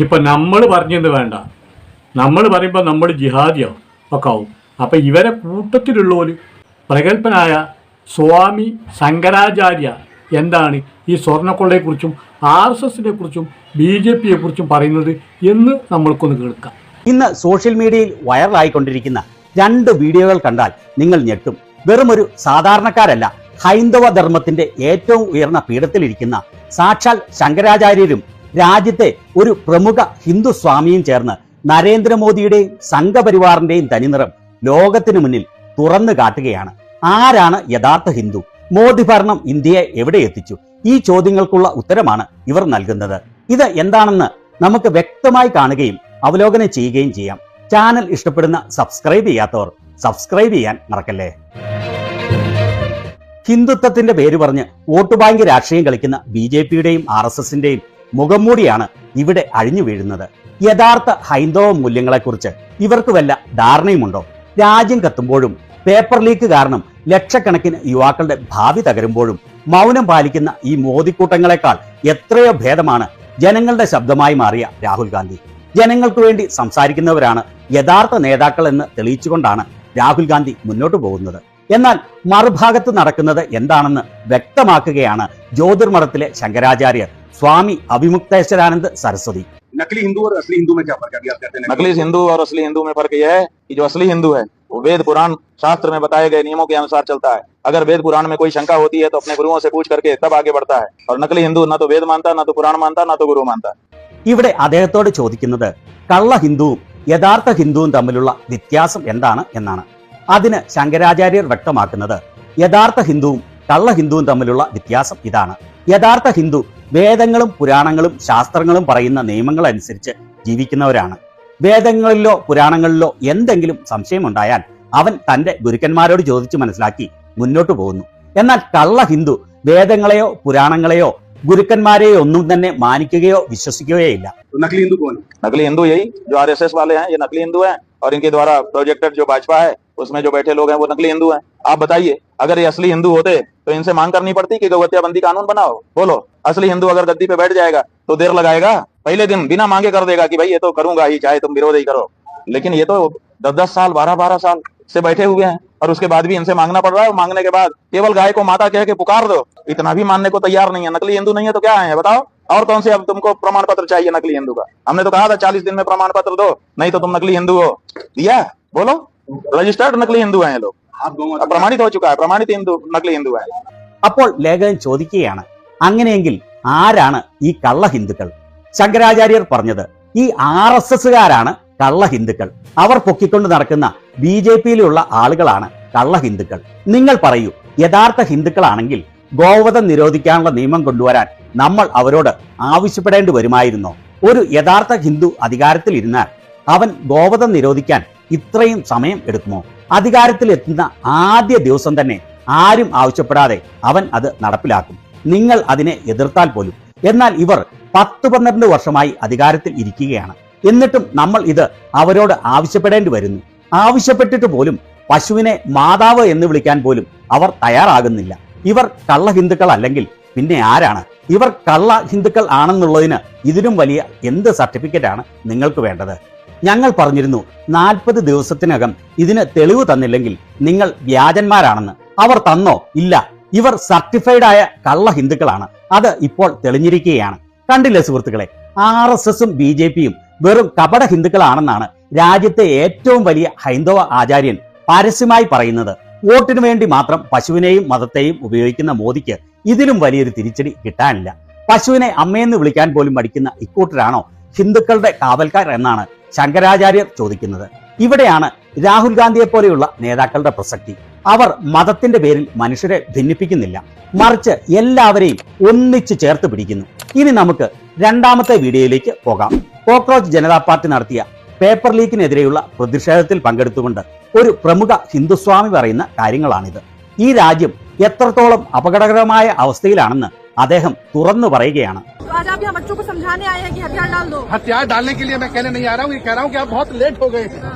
ഇപ്പം നമ്മൾ പറഞ്ഞത് വേണ്ട, നമ്മൾ പറയുമ്പോൾ നമ്മൾ ജിഹാദിയോ ഒക്കെ ആവും. അപ്പം ഇവരെ കൂട്ടത്തിലുള്ളവർ പ്രഗത്ഭനായ സ്വാമി ശങ്കരാചാര്യ എന്താണ് ഈ സ്വർണ്ണക്കൊള്ളയെക്കുറിച്ചും RSSനെ കുറിച്ചും BJPയെ കുറിച്ചും പറയുന്നത് എന്ന് നമ്മൾക്കൊന്ന് കേൾക്കാം. ഇന്ന് സോഷ്യൽ മീഡിയയിൽ വൈറലായിക്കൊണ്ടിരിക്കുന്ന 2 വീഡിയോകൾ കണ്ടാൽ നിങ്ങൾ ഞെട്ടും. വെറുമൊരു സാധാരണക്കാരല്ല, ഹൈന്ദവ ധർമ്മത്തിന്റെ ഏറ്റവും ഉയർന്ന പീഠത്തിലിരിക്കുന്ന സാക്ഷാൽ ശങ്കരാചാര്യരും രാജ്യത്തെ ഒരു പ്രമുഖ ഹിന്ദു സ്വാമിയും ചേർന്ന് നരേന്ദ്രമോദിയുടെയും സംഘപരിവാറിന്റെയും തനിനിറം ലോകത്തിനു മുന്നിൽ തുറന്നു കാട്ടുകയാണ്. ആരാണ് യഥാർത്ഥ ഹിന്ദു? മോദി ഭരണം ഇന്ത്യയെ എവിടെ എത്തിച്ചു? ഈ ചോദ്യങ്ങൾക്കുള്ള ഉത്തരമാണ് ഇവർ നൽകുന്നത്. ഇത് എന്താണെന്ന് നമുക്ക് വ്യക്തമായി കാണുകയും അവലോകനം ചെയ്യുകയും ചെയ്യാം. ചാനൽ ഇഷ്ടപ്പെടുന്ന സബ്സ്ക്രൈബ് ചെയ്യാത്തവർ സബ്സ്ക്രൈബ് ചെയ്യാൻ മറക്കല്ലേ. ഹിന്ദുത്വത്തിന്റെ പേര് പറഞ്ഞ് വോട്ട് ബാങ്ക് രാഷ്ട്രീയം കളിക്കുന്ന BJPയുടെയും RSSന്റെയും മുഖംമൂടിയാണ് ഇവിടെ അഴിഞ്ഞു വീഴുന്നത്. യഥാർത്ഥ ഹൈന്ദവ മൂല്യങ്ങളെക്കുറിച്ച് ഇവർക്ക് വല്ല ധാരണയുമുണ്ടോ? രാജ്യം കത്തുമ്പോഴും പേപ്പർ ലീക്ക് കാരണം ലക്ഷക്കണക്കിന് യുവാക്കളുടെ ഭാവി തകരുമ്പോഴും മൗനം പാലിക്കുന്ന ഈ മോദിക്കൂട്ടങ്ങളെക്കാൾ എത്രയോ ഭേദമാണ് ജനങ്ങളുടെ ശബ്ദമായി മാറിയ രാഹുൽ ഗാന്ധി. ജനങ്ങൾക്ക് വേണ്ടി സംസാരിക്കുന്നവരാണ് യഥാർത്ഥ നേതാക്കൾ എന്ന് തെളിയിച്ചുകൊണ്ടാണ് രാഹുൽ ഗാന്ധി മുന്നോട്ട് പോകുന്നത്. എന്നാൽ മറുഭാഗത്ത് നടക്കുന്നത് എന്താണെന്ന് വ്യക്തമാക്കുകയാണ് ജ്യോതിർമഠത്തിലെ ശങ്കരാചാര്യർ സ്വാമി അഭിമുക്തേശ്വരാനന്ദ സരസ്വതി. नकली हिंदू और असली हिंदू में क्या फर्क है? अभी आप कहते हैं नकली हिंदू और असली हिंदू में फर्क यह है कि जो असली हिंदू है वो वेद पुराण शास्त्र में बताए गए नियमों के अनुसार चलता है. अगर वेद पुराण में कोई शंका होती है तो अपने गुरुओं से पूछ करके तब आगे बढ़ता है. और नकली हिंदू ना तो वेद मानता, ना तो पुराण मानता, ना तो गुरु मानता. ഇവിടെ അദ്ദേഹത്തോട് ചോദിക്കുന്നത് കള്ള ഹിന്ദുവും യഥാർത്ഥ ഹിന്ദുവും തമ്മിലുള്ള വ്യത്യാസം എന്താണ് എന്നാണ്. അതിന് ശങ്കരാചാര്യർ വ്യക്തമാക്കുന്നത് യഥാർത്ഥ ഹിന്ദുവും കള്ള ഹിന്ദുവും തമ്മിലുള്ള വ്യത്യാസം ഇതാണ്. യഥാർത്ഥ ഹിന്ദു വേദങ്ങളും പുരാണങ്ങളും ശാസ്ത്രങ്ങളും പറയുന്ന നിയമങ്ങൾ അനുസരിച്ച് ജീവിക്കുന്നവരാണ്. വേദങ്ങളിലോ പുരാണങ്ങളിലോ എന്തെങ്കിലും സംശയമുണ്ടായാൽ അവൻ തന്റെ ഗുരുക്കന്മാരോട് ചോദിച്ചു മനസ്സിലാക്കി മുന്നോട്ട് പോകുന്നു. എന്നാൽ കള്ള ഹിന്ദു വേദങ്ങളെയോ പുരാണങ്ങളെയോ ഗുരുക്കന്മാരെയോ ഒന്നും തന്നെ മാനിക്കുകയോ വിശ്വസിക്കുകയോ ഇല്ല. नकली हिंदू कौन है? नकली हिंदू यही जो RSS वाले हैं, ये नकली हिंदू हैं. और इनके द्वारा प्रोजेक्टेड जो भाजपा है उसमें जो बैठे लोग हैं वो नकली हिंदू हैं. आप बताइए, अगर ये असली हिंदू होते तो इनसे मांग करनी पड़ती कि गौहत्याबंदी कानून बनाओ? बोलो, असली हिंदू अगर गद्दी पे बैठ जाएगा तो देर लगाएगा? पहले दिन बिना मांगे कर देगा कि भाई ये तो करूंगा ही, चाहे तुम विरोध ही करो. लेकिन ये तो 10-10 साल 12-12 साल से बैठे हुए हैं और उसके बाद भी इनसे मांगना पड़ रहा है. मांगने के बाद केवल गाय को माता कह के पुकार दो, इतना भी मानने को तैयार नहीं है. नकली हिंदू नहीं है तो क्या है बताओ? और कौन से अब तुमको प्रमाण पत्र चाहिए नकली हिंदू का? हमने तो कहा था 40 दिन में प्रमाण पत्र दो, नहीं तो तुम नकली हिंदू हो. दिया? बोलो, रजिस्टर्ड नकली हिंदू हैं ये लोग. अब प्रमाणित हो चुका है, प्रमाणित हिंदू नकली हिंदू है. അപ്പോൾ ലേഖകൻ ചോദിക്കുകയാണ്, അങ്ങനെയെങ്കിൽ ആരാണ് ഈ കള്ള ഹിന്ദുക്കൾ? ശങ്കരാചാര്യർ പറഞ്ഞത് ഈ RSSകാരാണ് കള്ള ഹിന്ദുക്കൾ. അവർ പൊക്കിക്കൊണ്ട് നടക്കുന്ന BJPയിലുള്ള ആളുകളാണ് കള്ള ഹിന്ദുക്കൾ. നിങ്ങൾ പറയൂ, യഥാർത്ഥ ഹിന്ദുക്കളാണെങ്കിൽ ഗോവധം നിരോധിക്കാനുള്ള നിയമം കൊണ്ടുവരാൻ നമ്മൾ അവരോട് ആവശ്യപ്പെടേണ്ടി വരുമായിരുന്നോ? ഒരു യഥാർത്ഥ ഹിന്ദു അധികാരത്തിൽ ഇരുന്നാൽ അവൻ ഗോവധം നിരോധിക്കാൻ ഇത്രയും സമയം എടുക്കുമോ? അധികാരത്തിൽ എത്തുന്ന ആദ്യ ദിവസം തന്നെ ആരും ആവശ്യപ്പെടാതെ അവൻ അത് നടപ്പിലാക്കും, നിങ്ങൾ അതിനെ എതിർത്താൽ പോലും. എന്നാൽ ഇവർ 10-12 വർഷമായി അധികാരത്തിൽ ഇരിക്കുകയാണ്. എന്നിട്ടും നമ്മൾ ഇത് അവരോട് ആവശ്യപ്പെടേണ്ടി വരുന്നു. ആവശ്യപ്പെട്ടിട്ട് പോലും പശുവിനെ മാതാവ് എന്ന് വിളിക്കാൻ പോലും അവർ തയ്യാറാകുന്നില്ല. ഇവർ കള്ള ഹിന്ദുക്കൾ അല്ലെങ്കിൽ പിന്നെ ആരാണ്? ഇവർ കള്ള ഹിന്ദുക്കൾ ആണെന്നുള്ളതിന് ഇതിനും വലിയ എന്ത് സർട്ടിഫിക്കറ്റാണ് നിങ്ങൾക്ക് വേണ്ടത്? ഞങ്ങൾ പറഞ്ഞിരുന്നു 40 ദിവസത്തിനകം ഇതിന് തെളിവ് തന്നില്ലെങ്കിൽ നിങ്ങൾ വ്യാജന്മാരാണെന്ന്. അവർ തന്നോ? ഇല്ല. ഇവർ സർട്ടിഫൈഡ് ആയ കള്ള ഹിന്ദുക്കളാണ്. അത് ഇപ്പോൾ തെളിഞ്ഞിരിക്കുകയാണ്. കണ്ടില്ലേ സുഹൃത്തുക്കളെ, RSSും BJPയും വെറും കപട ഹിന്ദുക്കളാണെന്നാണ് രാജ്യത്തെ ഏറ്റവും വലിയ ഹൈന്ദവ ആചാര്യൻ പരസ്യമായി പറയുന്നത്. വോട്ടിനു വേണ്ടി മാത്രം പശുവിനെയും മതത്തെയും ഉപയോഗിക്കുന്ന മോദിക്ക് ഇതിലും വലിയൊരു തിരിച്ചടി കിട്ടാനില്ല. പശുവിനെ അമ്മയെന്ന് വിളിക്കാൻ പോലും മടിക്കുന്ന ഇക്കൂട്ടരാണോ ഹിന്ദുക്കളുടെ കാവൽക്കാർ എന്നാണ് ശങ്കരാചാര്യർ ചോദിക്കുന്നത്. ഇവിടെയാണ് രാഹുൽ ഗാന്ധിയെ പോലെയുള്ള നേതാക്കളുടെ പ്രസക്തി. അവർ മതത്തിന്റെ പേരിൽ മനുഷ്യരെ ഭിന്നിപ്പിക്കുന്നില്ല, മറിച്ച് എല്ലാവരെയും ഒന്നിച്ച് ചേർത്ത് പിടിക്കുന്നു. ഇനി നമുക്ക് രണ്ടാമത്തെ വീഡിയോയിലേക്ക് പോകാം. കോക്രോച്ച് ജനതാ പാർട്ടി നടത്തിയ പേപ്പർ ലീക്കിനെതിരെയുള്ള പ്രതിഷേധത്തിൽ പങ്കെടുത്തുകൊണ്ട് ഒരു പ്രമുഖ ഹിന്ദുസ്വാമി പറയുന്ന കാര്യങ്ങളാണിത്. ഈ രാജ്യം എത്രത്തോളം അപകടകരമായ അവസ്ഥയിലാണെന്ന് അദ്ദേഹം തുറന്നു പറയുകയാണ്. हथियार डालने के लिए मैं कहने नहीं आ रहा हूँ, ये कह रहा हूँ कि आप बहुत लेट हो गए.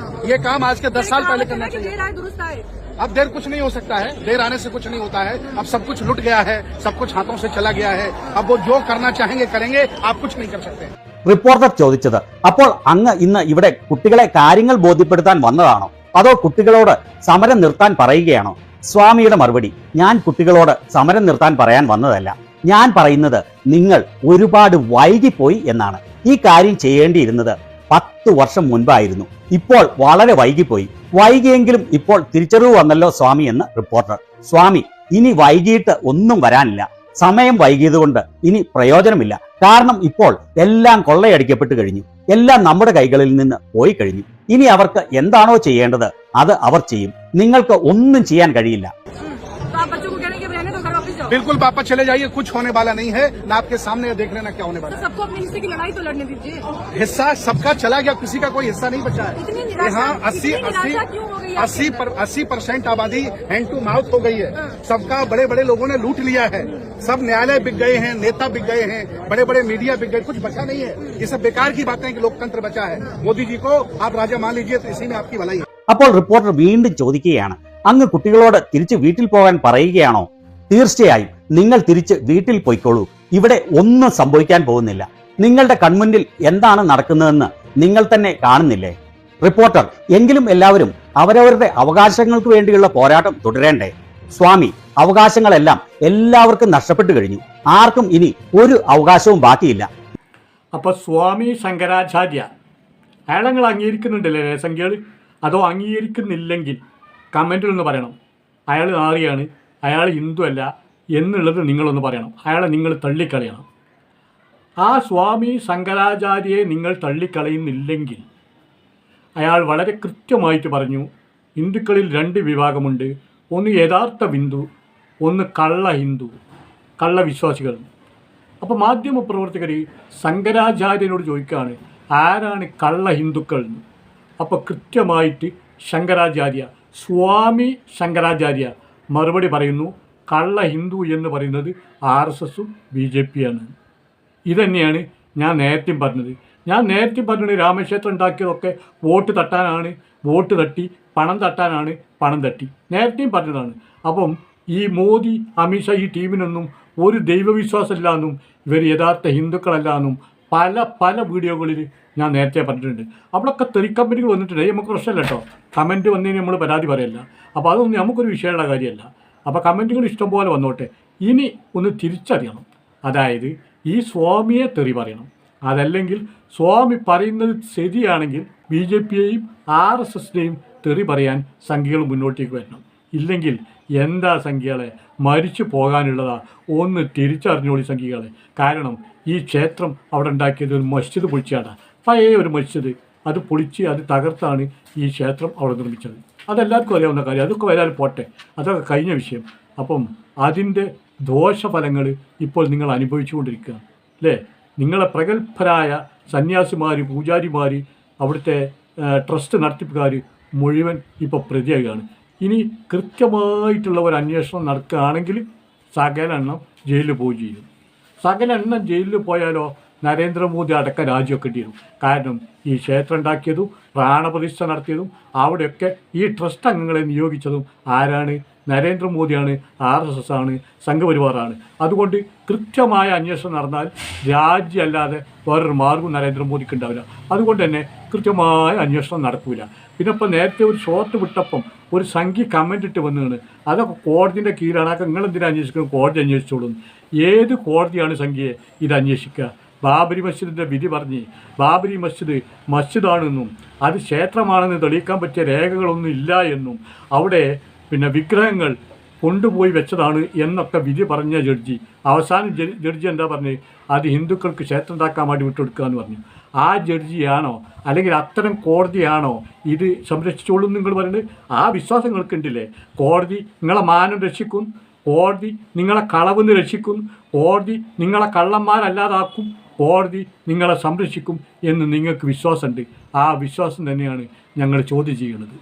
ये काम आज के 10 साल पहले करना चाहिए. अब देर कुछ नहीं हो सकता है, देर आने से कुछ नहीं होता है. अब सब कुछ लुट गया है, सब कुछ हाथों से चला गया है. अब वो जो करना चाहेंगे करेंगे, आप कुछ नहीं कर सकते. റിപ്പോർട്ടർ ചോദിച്ചത്. അപ്പോൾ അങ്ങ് ഇന്ന് ഇവിടെ കുട്ടികളെ കാര്യങ്ങൾ ബോധ്യപ്പെടുത്താൻ വന്നതാണോ, അതോ കുട്ടികളോട് സമരം നിർത്താൻ പറയുകയാണോ? സ്വാമിയുടെ മറുപടി: ഞാൻ കുട്ടികളോട് സമരം നിർത്താൻ പറയാൻ വന്നതല്ല. ഞാൻ പറയുന്നത് നിങ്ങൾ ഒരുപാട് വൈകിപ്പോയി എന്നാണ്. ഈ കാര്യം ചെയ്യേണ്ടിയിരുന്നത് 10 വർഷം മുൻപായിരുന്നു. ഇപ്പോൾ വളരെ വൈകിപ്പോയി. വൈകിയെങ്കിലും ഇപ്പോൾ തിരിച്ചറിവ് വന്നല്ലോ സ്വാമി എന്ന് റിപ്പോർട്ടർ. സ്വാമി: ഇനി വൈകിട്ട് ഒന്നും വരാനില്ല. സമയം വൈകിയതുകൊണ്ട് ഇനി പ്രയോജനമില്ല. കാരണം ഇപ്പോൾ എല്ലാം കൊള്ളയടിക്കപ്പെട്ട് കഴിഞ്ഞു. എല്ലാം നമ്മുടെ കൈകളിൽ നിന്ന് പോയി കഴിഞ്ഞു. ഇനി അവർക്ക് എന്താണോ ചെയ്യേണ്ടത് അത് അവർ ചെയ്യും. നിങ്ങൾക്ക് ഒന്നും ചെയ്യാൻ കഴിയില്ല. बिल्कुल पापा चले जाइए, कुछ होने वाला नहीं है ना, आपके सामने देख लेना क्या होने वाला है। सबको अपने हिस्से की लड़ाई तो लड़ने दीजिए। हिस्सा सबका चला गया, किसी का कोई हिस्सा नहीं बचा है। यहाँ 80% आबादी हैंड टू माउथ हो गई है। सबका बड़े बड़े लोगों ने लूट लिया है। सब न्यायालय बिक गए हैं, नेता बिक गए हैं, बड़े बड़े मीडिया बिक गए, कुछ बचा नहीं है। ये सब बेकार की बातें हैं कि लोकतंत्र बचा है। मोदी जी को आप राजा मान लीजिए तो इसी में आपकी भलाई है। അപ്പോൾ റിപ്പോർട്ടർ വീണ്ടും ചോദിക്കുകയാണ്, അങ്ങ് കുട്ടികളോട് തിരിച്ച് വീട്ടിൽ പോകാൻ പറയുകയാണോ? തീർച്ചയായും നിങ്ങൾ തിരിച്ച് വീട്ടിൽ പോയിക്കോളൂ. ഇവിടെ ഒന്നും സംഭവിക്കാൻ പോകുന്നില്ല. നിങ്ങളുടെ കൺമുന്നിൽ എന്താണ് നടക്കുന്നതെന്ന് നിങ്ങൾ തന്നെ കാണുന്നില്ലേ? റിപ്പോർട്ടർ: എങ്കിലും എല്ലാവരും അവരവരുടെ അവകാശങ്ങൾക്ക് വേണ്ടിയുള്ള പോരാട്ടം തുടരേണ്ടേ? സ്വാമി: അവകാശങ്ങളെല്ലാം എല്ലാവർക്കും നഷ്ടപ്പെട്ടു കഴിഞ്ഞു. ആർക്കും ഇനി ഒരു അവകാശവും ബാക്കിയില്ല. അപ്പോൾ സ്വാമി ശങ്കരാചാര്യ അയാളങ്ങൾ അംഗീകരിക്കുന്നുണ്ടല്ലേ സംഖ്യകൾ? അതോ അംഗീകരിക്കുന്നില്ലെങ്കിൽ കമൻറ്റിൽ ഒന്ന് പറയണം. അയാൾ നാറിയാണ്, അയാൾ ഹിന്ദു അല്ല എന്നുള്ളത് നിങ്ങളൊന്ന് പറയണം. അയാളെ നിങ്ങൾ തള്ളിക്കളയണം. ആ സ്വാമി ശങ്കരാചാര്യയെ നിങ്ങൾ തള്ളിക്കളയുന്നില്ലെങ്കിൽ അയാൾ വളരെ കൃത്യമായിട്ട് പറഞ്ഞു, ഹിന്ദുക്കളിൽ 2 വിഭാഗമുണ്ട്. ഒന്ന് യഥാർത്ഥ ഹിന്ദു, ഒന്ന് കള്ള ഹിന്ദു, കള്ളവിശ്വാസികൾ. അപ്പോൾ മാധ്യമപ്രവർത്തകർ ശങ്കരാചാര്യനോട് ചോദിക്കുകയാണ്, ആരാണ് കള്ള ഹിന്ദുക്കൾ എന്ന്. അപ്പോൾ കൃത്യമായിട്ട് ശങ്കരാചാര്യ, സ്വാമി ശങ്കരാചാര്യ മറുപടി പറയുന്നു, കള്ള ഹിന്ദു എന്ന് പറയുന്നത് RSSും BJP ആണ്. ഇതന്നെയാണ് ഞാൻ നേരത്തെ പറഞ്ഞത്. രാമക്ഷേത്രം ഉണ്ടാക്കിയതൊക്കെ വോട്ട് തട്ടാനാണ്, വോട്ട് തട്ടി പണം തട്ടാനാണ്, പണം തട്ടി. നേരത്തെയും പറഞ്ഞതാണ്. അപ്പം ഈ മോദി അമിത്ഷാ ഈ ടീമിനൊന്നും ഒരു ദൈവവിശ്വാസമില്ല എന്നും ഇവർ യഥാർത്ഥ ഹിന്ദുക്കളല്ല എന്നും പല വീഡിയോകളിൽ ഞാൻ നേരത്തെ പറഞ്ഞിട്ടുണ്ട്. അവിടെയൊക്കെ തെറിക്കമ്പനികൾ വന്നിട്ടുണ്ട്. നമുക്ക് പ്രശ്നമല്ല കേട്ടോ, കമൻറ്റ് വന്നതിന് നമ്മൾ പരാതി പറയല്ല. അപ്പോൾ അതൊന്നും നമുക്കൊരു വിഷയമുള്ള കാര്യമല്ല. അപ്പോൾ കമൻറ്റുകൾ ഇഷ്ടംപോലെ വന്നോട്ടെ. ഇനി ഒന്ന് തിരിച്ചറിയണം, അതായത് ഈ സ്വാമിയെ തെറി പറയണം. അതല്ലെങ്കിൽ സ്വാമി പറയുന്നത് ശരിയാണെങ്കിൽ BJPയെയും RSSനെയും തെറി പറയാൻ സംഖ്യകൾ മുന്നോട്ടേക്ക് വരണം. ഇല്ലെങ്കിൽ എന്താ സംഖ്യകളെ, മരിച്ചു പോകാനുള്ളതാ. ഒന്ന് തിരിച്ചറിഞ്ഞോളി സംഖ്യകളെ. കാരണം ഈ ക്ഷേത്രം അവിടെ ഉണ്ടാക്കിയത് ഒരു മസ്ജിദ് പൊളിച്ചാണ്. പഴയ ഒരു മസ്ജിദ്, അത് പൊളിച്ച് അത് തകർത്താണ് ഈ ക്ഷേത്രം അവിടെ നിർമ്മിച്ചത്. അതെല്ലാവർക്കും അറിയാവുന്ന കാര്യം. അതൊക്കെ വരാൻ പോട്ടെ, അതൊക്കെ കഴിഞ്ഞ വിഷയം. അപ്പം അതിൻ്റെ ദോഷഫലങ്ങൾ ഇപ്പോൾ നിങ്ങൾ അനുഭവിച്ചുകൊണ്ടിരിക്കുക അല്ലേ? നിങ്ങളെ പ്രഗത്ഭരായ സന്യാസിമാർ, പൂജാരിമാർ, അവിടുത്തെ ട്രസ്റ്റ് നടത്തിപ്പുകാർ മുഴുവൻ ഇപ്പോൾ പ്രതിയാകുകയാണ്. ഇനി കൃത്യമായിട്ടുള്ള ഒരു അന്വേഷണം നടക്കുകയാണെങ്കിൽ സകല എണ്ണം ജയിലിൽ പോവുകയും ചെയ്യും. സകല എണ്ണം ജയിലിൽ പോയാലോ നരേന്ദ്രമോദി അടക്കം രാജിവെക്കേണ്ടി വരും. കാരണം ഈ ക്ഷേത്രം ഉണ്ടാക്കിയതും പ്രാണപ്രതിഷ്ഠ നടത്തിയതും അവിടെയൊക്കെ ഈ ട്രസ്റ്റ് അംഗങ്ങളെ നിയോഗിച്ചതും ആരാണ്? നരേന്ദ്രമോദിയാണ്, RSS ആണ്, സംഘപരിവാറാണ്. അതുകൊണ്ട് കൃത്യമായ അന്വേഷണം നടന്നാൽ രാജ്യമല്ലാതെ വേറൊരു മാർഗവും നരേന്ദ്രമോദിക്ക് ഉണ്ടാവില്ല. അതുകൊണ്ട് തന്നെ കൃത്യമായ അന്വേഷണം നടക്കില്ല. പിന്നെ ഇപ്പോൾ നേരത്തെ ഒരു ഷോർട്ട് വിട്ടപ്പം ഒരു സംഖ്യ കമൻ്റ് ഇട്ട് വന്നതാണ്, അതൊക്കെ കോടതിൻ്റെ കീഴിലാണ്. അതൊക്കെ നിങ്ങളെന്തിനാണ് അന്വേഷിക്കുന്നത്? കോടതി അന്വേഷിച്ചോളും. ഏത് കോടതിയാണ് സംഖ്യയെ ഇത് അന്വേഷിക്കുക? ബാബരി മസ്ജിദിൻ്റെ വിധി പറഞ്ഞ് ബാബരി മസ്ജിദാണെന്നും അത് ക്ഷേത്രമാണെന്ന് തെളിയിക്കാൻ പറ്റിയ രേഖകളൊന്നും ഇല്ല എന്നും അവിടെ പിന്നെ വിഗ്രഹങ്ങൾ കൊണ്ടുപോയി വെച്ചതാണ് എന്നൊക്കെ വിധി പറഞ്ഞ ജഡ്ജി അവസാനം ജഡ്ജി എന്താ പറഞ്ഞത്? അത് ഹിന്ദുക്കൾക്ക് ക്ഷേത്രം ഉണ്ടാക്കാൻ വേണ്ടി വിട്ടുകൊടുക്കുക എന്ന് പറഞ്ഞു. ആ ജഡ്ജിയാണോ അല്ലെങ്കിൽ അത്തരം കോടതിയാണോ ഇത് സംരക്ഷിച്ചോളും നിങ്ങൾ പറയുന്നത്? ആ വിശ്വാസങ്ങൾക്കുണ്ടല്ലേ? കോടതി നിങ്ങളെ മാനം രക്ഷിക്കും, കോടതി നിങ്ങളെ കളവെന്ന് രക്ഷിക്കും, കോടതി നിങ്ങളെ കള്ളന്മാരല്ലാതാക്കും, കോടതി നിങ്ങളെ സംരക്ഷിക്കും എന്ന് നിങ്ങൾക്ക് വിശ്വാസമുണ്ട്. ആ വിശ്വാസം തന്നെയാണ് ഞങ്ങൾ ചോദ്യം ചെയ്യുന്നത്.